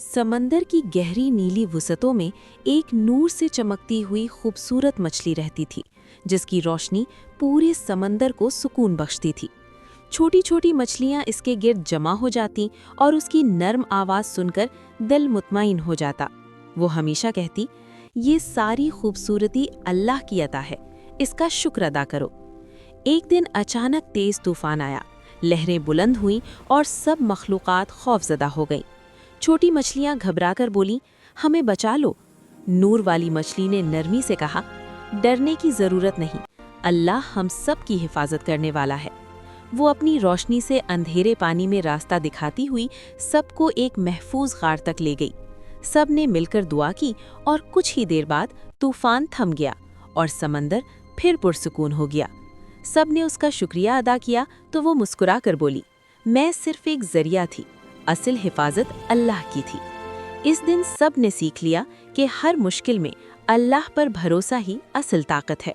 समंदर की गहरी नीली वसतों में एक नूर से चमकती हुई खूबसूरत मछली रहती थी, जिसकी रोशनी पूरे समंदर को सुकून बख्शती थी। छोटी छोटी मछलियां इसके गिर्द जमा हो जाती और उसकी नर्म आवाज़ सुनकर दिल मुतमईन हो जाता। वो हमेशा कहती, ये सारी खूबसूरती अल्लाह की अता है, इसका शुक्र अदा करो। एक दिन अचानक तेज तूफान आया, लहरें बुलंद हुईं और सब मखलूक़ात खौफज़दा हो गईं। छोटी मछलियां घबराकर बोलीं, हमें बचा लो। नूर वाली मछली ने नरमी से कहा, डरने की ज़रूरत नहीं, अल्लाह हम सब की हिफाजत करने वाला है। वो अपनी रोशनी से अंधेरे पानी में रास्ता दिखाती हुई सबको एक महफूज गार तक ले गई। सब ने मिलकर दुआ की और कुछ ही देर बाद तूफान थम गया और समंदर फिर पुरसुकून हो गया। सब ने उसका शुक्रिया अदा किया तो वो मुस्कुरा कर बोली, मैं सिर्फ एक जरिया थी, असल हिफाजत अल्लाह की थी। इस दिन सब ने सीख लिया कि हर मुश्किल में अल्लाह पर भरोसा ही असल ताकत है।